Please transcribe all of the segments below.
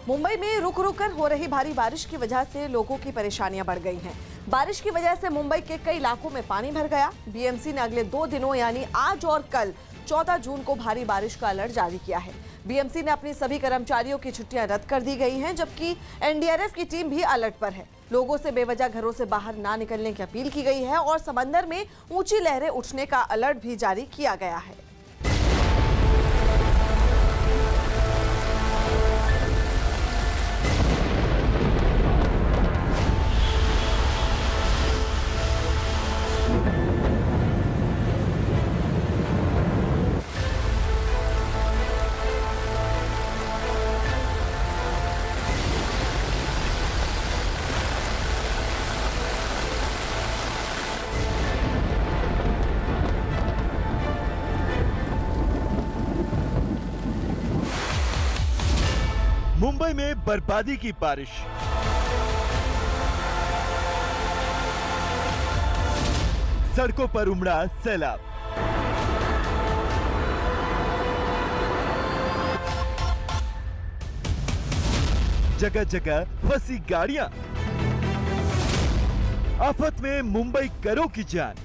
मुंबई में रुक रुक कर हो रही भारी बारिश की वजह से लोगों की परेशानियां बढ़ गई हैं। बारिश की वजह से मुंबई के कई इलाकों में पानी भर गया। बीएमसी ने अगले 2 दिनों यानी आज और कल 14 जून को भारी बारिश का अलर्ट जारी किया है। बीएमसी ने अपनी सभी कर्मचारियों की छुट्टियां रद्द कर दी गई हैं, जबकि एनडीआरएफ की टीम भी अलर्ट पर है। लोगों से बेवजह घरों से बाहर ना निकलने की अपील की गई है और समंदर में ऊंची लहरें उठने का अलर्ट भी जारी किया गया है। मुंबई में बर्बादी की बारिश। सड़कों पर उमड़ा सैलाब। जगह जगह फंसी गाड़ियां। आफत में मुंबई करों की जान।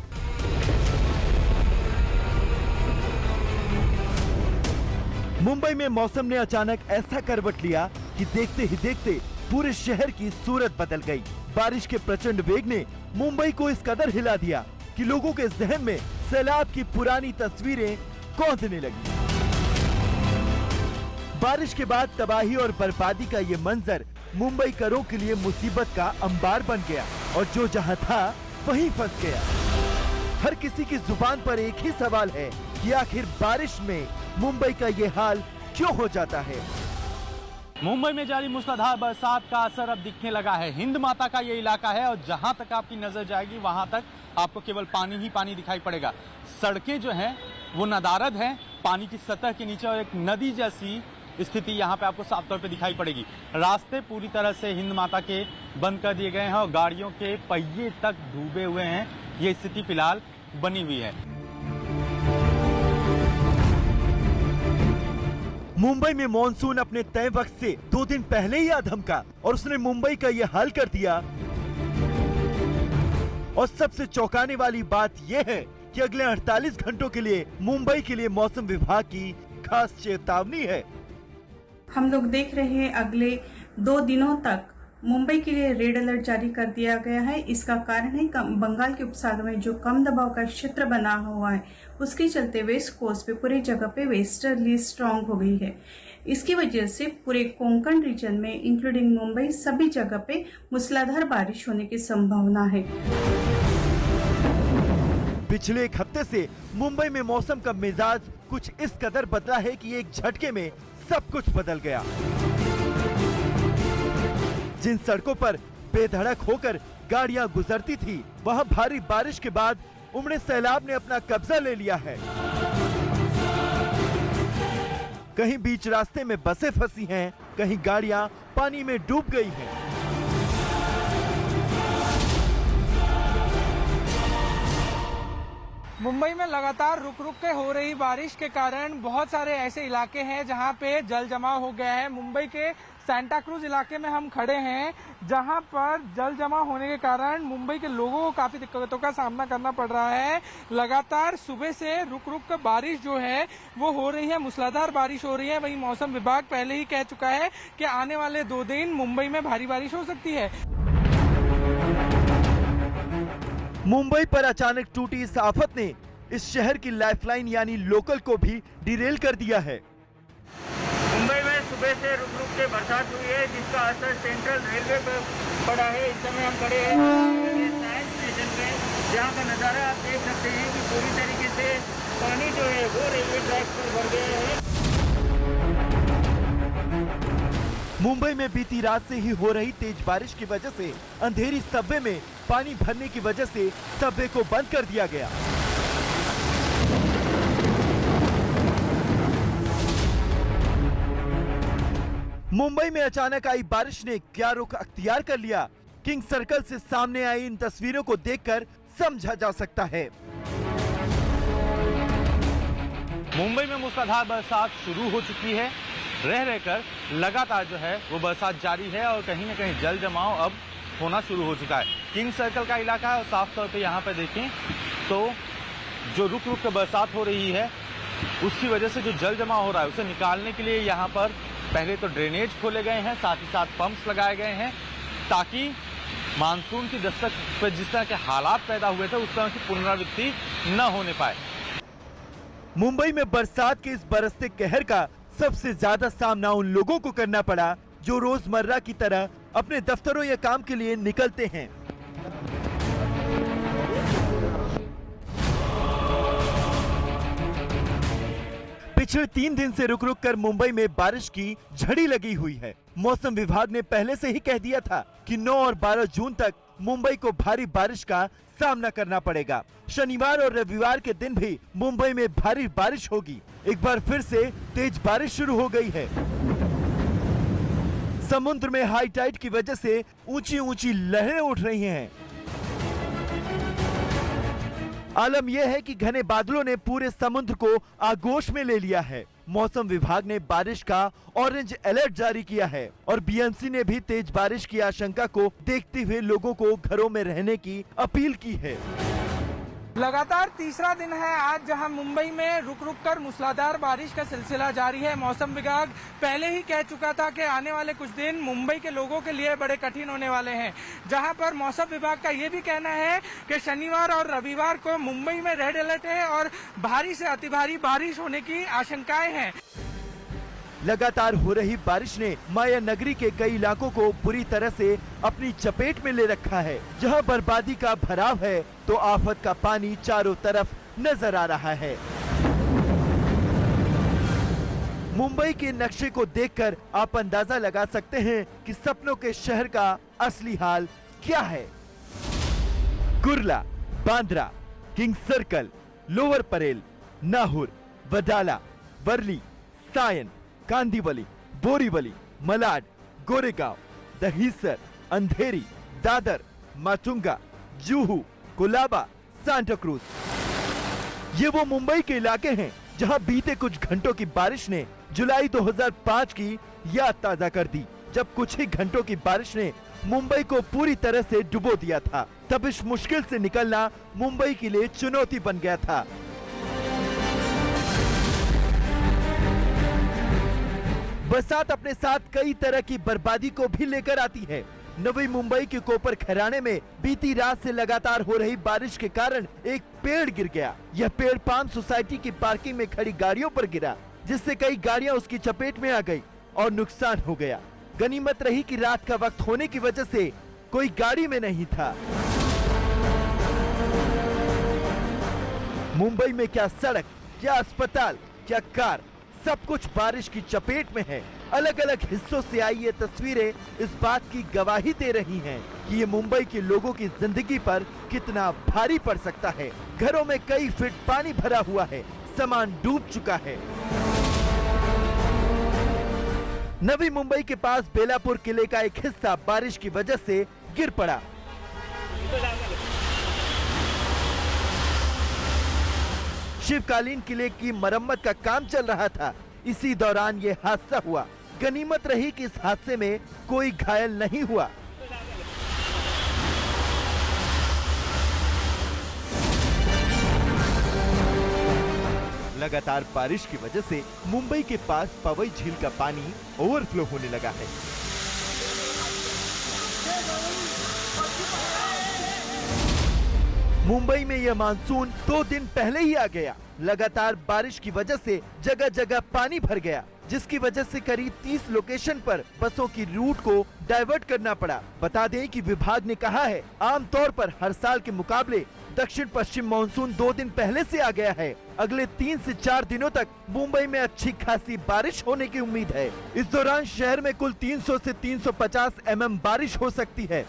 मुंबई में मौसम ने अचानक ऐसा करवट लिया कि देखते ही देखते पूरे शहर की सूरत बदल गई। बारिश के प्रचंड वेग ने मुंबई को इस कदर हिला दिया कि लोगों के जहन में सैलाब की पुरानी तस्वीरें कौंधने लगी। बारिश के बाद तबाही और बर्बादी का ये मंजर मुंबई करों के लिए मुसीबत का अंबार बन गया और जो जहां था वहीं फंस गया। हर किसी की जुबान पर एक ही सवाल है कि आखिर बारिश में मुंबई का ये हाल क्यों हो जाता है। मुंबई में जारी मूसलाधार बरसात का असर अब दिखने लगा है। हिंद माता का ये इलाका है और जहां तक आपकी नजर जाएगी वहां तक आपको केवल पानी ही पानी दिखाई पड़ेगा। सड़कें जो हैं वो नदारद हैं, पानी की सतह के नीचे, और एक नदी जैसी स्थिति यहाँ पे आपको साफ तौर पे दिखाई पड़ेगी। रास्ते पूरी तरह से हिंद माता के बंद कर दिए गए हैं और गाड़ियों के पहिए तक डूबे हुए हैं। ये स्थिति फिलहाल बनी हुई है। मुंबई में मॉनसून अपने तय वक्त से 2 दिन पहले ही आ धमका और उसने मुंबई का ये हाल कर दिया। और सबसे चौंकाने वाली बात यह है कि अगले 48 घंटों के लिए मुंबई के लिए मौसम विभाग की खास चेतावनी है। हम लोग देख रहे हैं अगले 2 दिनों तक मुंबई के लिए रेड अलर्ट जारी कर दिया गया है। इसका कारण है बंगाल के उपसागर में जो कम दबाव का क्षेत्र बना हुआ है, उसके चलते वेस्ट कोस्ट पे पूरी जगह पे वेस्टर्ली स्ट्रांग हो गई है। इसकी वजह से पूरे कोंकण रीजन में इंक्लूडिंग मुंबई सभी जगह पे मूसलाधार बारिश होने की संभावना है। पिछले एक हफ्ते से मुंबई में मौसम का मिजाज कुछ इस कदर बदला है कि एक झटके में सब कुछ बदल गया। जिन सड़कों पर बेधड़क होकर गाड़ियां गुजरती थी, वहां भारी बारिश के बाद उमड़े सैलाब ने अपना कब्जा ले लिया है। कहीं बीच रास्ते में बसें फंसी हैं, कहीं गाड़ियां पानी में डूब गई हैं। मुंबई में लगातार रुक रुक के हो रही बारिश के कारण बहुत सारे ऐसे इलाके हैं जहां पे जल जमाव हो गया है। मुंबई के सांता क्रूज इलाके में हम खड़े हैं, जहां पर जल जमा होने के कारण मुंबई के लोगों को काफी दिक्कतों का सामना करना पड़ रहा है। लगातार सुबह से रुक रुक कर बारिश जो है वो हो रही है, मूसलाधार बारिश हो रही है। वहीं मौसम विभाग पहले ही कह चुका है कि आने वाले 2 दिन मुंबई में भारी बारिश हो सकती है। मुंबई पर अचानक टूटी इस आफत ने इस शहर की लाइफलाइन यानी लोकल को भी डिरेल कर दिया है। मुंबई में सुबह से रुक रुक के बरसात हुई है, जिसका असर सेंट्रल रेलवे पर पड़ा है। इस समय हम खड़े हैं साइंस स्टेशन पे, जहाँ का नज़ारा आप देख सकते हैं कि पूरी तरीके से पानी जो है वो रेलवे ट्रैक पर भर गया है। मुंबई में बीती रात से ही हो रही तेज बारिश की वजह से अंधेरी सबवे में पानी भरने की वजह से सबवे को बंद कर दिया गया। मुंबई में अचानक आई बारिश ने क्या रुख अख्तियार कर लिया, किंग सर्कल से सामने आई इन तस्वीरों को देखकर समझा जा सकता है। मुंबई में मूसलाधार बरसात शुरू हो चुकी है। रह रहकर लगातार जो है वो बरसात जारी है और कहीं न कहीं जल जमाव अब होना शुरू हो चुका है। किंग सर्कल का इलाका है और साफ तौर पे यहाँ पे देखें तो जो रुक रुक कर बरसात हो रही है उसकी वजह से जो जल जमाव हो रहा है उसे निकालने के लिए यहाँ पर पहले तो ड्रेनेज खोले गए हैं, साथ ही साथ पंप्स लगाए गए हैं ताकि मानसून की दस्तक पर जिस तरह के हालात पैदा हुए थे उस तरह की पुनरावृत्ति न होने पाए। मुंबई में बरसात के इस बरसते कहर का सबसे ज्यादा सामना उन लोगों को करना पड़ा जो रोजमर्रा की तरह अपने दफ्तरों या काम के लिए निकलते हैं। पिछले 3 दिन से रुक रुक कर मुंबई में बारिश की झड़ी लगी हुई है। मौसम विभाग ने पहले से ही कह दिया था कि 9 और 12 जून तक मुंबई को भारी बारिश का सामना करना पड़ेगा। शनिवार और रविवार के दिन भी मुंबई में भारी बारिश होगी। एक बार फिर से तेज बारिश शुरू हो गई है। समुद्र में हाई टाइड की वजह से ऊंची ऊंची लहरें उठ रही हैं। आलम यह है कि घने बादलों ने पूरे समुद्र को आगोश में ले लिया है। मौसम विभाग ने बारिश का ऑरेंज अलर्ट जारी किया है और बीएमसी ने भी तेज बारिश की आशंका को देखते हुए लोगों को घरों में रहने की अपील की है। लगातार तीसरा दिन है आज जहां मुंबई में रुक रुक कर मूसलाधार बारिश का सिलसिला जारी है। मौसम विभाग पहले ही कह चुका था कि आने वाले कुछ दिन मुंबई के लोगों के लिए बड़े कठिन होने वाले हैं, जहां पर मौसम विभाग का ये भी कहना है कि शनिवार और रविवार को मुंबई में रेड अलर्ट है और भारी से अति भारी बारिश होने की आशंकाएं हैं। लगातार हो रही बारिश ने माया नगरी के कई इलाकों को बुरी तरह से अपनी चपेट में ले रखा है। जहां बर्बादी का भराव है तो आफत का पानी चारों तरफ नजर आ रहा है। मुंबई के नक्शे को देखकर आप अंदाजा लगा सकते हैं कि सपनों के शहर का असली हाल क्या है। Kurla, Bandra, King Circle, Lower Parel, Nahur, Wadala, Worli, Sion, Kandivali, Borivali, Malad, Goregaon, Dahisar, Andheri, Dadar, Matunga, Juhu, Colaba, Santa Cruz, ये वो मुंबई के इलाके हैं जहां बीते कुछ घंटों की बारिश ने जुलाई 2005 की याद ताजा कर दी, जब कुछ ही घंटों की बारिश ने मुंबई को पूरी तरह से डुबो दिया था। तब इस मुश्किल से निकलना मुंबई के लिए चुनौती बन गया था। बरसात अपने साथ कई तरह की बर्बादी को भी लेकर आती है। नवी मुंबई के कोपर खैराने में बीती रात से लगातार हो रही बारिश के कारण एक पेड़ गिर गया। यह पेड़ पाम सोसाइटी की पार्किंग में खड़ी गाड़ियों पर गिरा, जिससे कई गाड़ियां उसकी चपेट में आ गई और नुकसान हो गया। गनीमत रही कि रात का वक्त होने की वजह से कोई गाड़ी में नहीं था। मुंबई में क्या सड़क, क्या अस्पताल, क्या कार, सब कुछ बारिश की चपेट में है। अलग अलग हिस्सों से आई ये तस्वीरें इस बात की गवाही दे रही हैं कि ये मुंबई के लोगों की जिंदगी पर कितना भारी पड़ सकता है। घरों में कई फीट पानी भरा हुआ है, सामान डूब चुका है। नवी मुंबई के पास बेलापुर किले का एक हिस्सा बारिश की वजह से गिर पड़ा। शिवकालीन किले की मरम्मत का काम चल रहा था, इसी दौरान ये हादसा हुआ। गनीमत रही कि इस हादसे में कोई घायल नहीं हुआ। लगातार बारिश की वजह से मुंबई के पास पवई झील का पानी ओवरफ्लो होने लगा है। मुंबई में यह मानसून 2 दिन पहले ही आ गया। लगातार बारिश की वजह से जगह जगह पानी भर गया, जिसकी वजह से करीब 30 लोकेशन पर बसों की रूट को डाइवर्ट करना पड़ा। बता दें कि विभाग ने कहा है, आमतौर पर हर साल के मुकाबले दक्षिण पश्चिम मानसून 2 दिन पहले से आ गया है। अगले 3 से 4 दिनों तक मुंबई में अच्छी खासी बारिश होने की उम्मीद है। इस दौरान शहर में कुल 300 से 350 mm बारिश हो सकती है।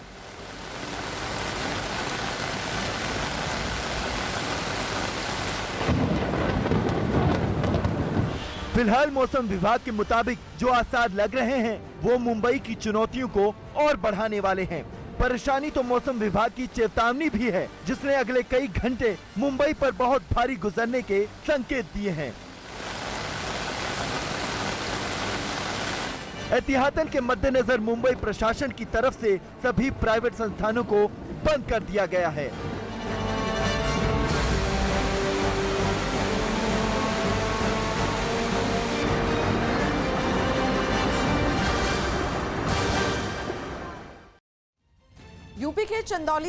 फिलहाल मौसम विभाग के मुताबिक जो आसार लग रहे हैं वो मुंबई की चुनौतियों को और बढ़ाने वाले हैं। परेशानी तो मौसम विभाग की चेतावनी भी है, जिसने अगले कई घंटे मुंबई पर बहुत भारी गुजरने के संकेत दिए हैं। एहतियातन के मद्देनजर मुंबई प्रशासन की तरफ से सभी प्राइवेट संस्थानों को बंद कर दिया गया है। यूपी के चंदौली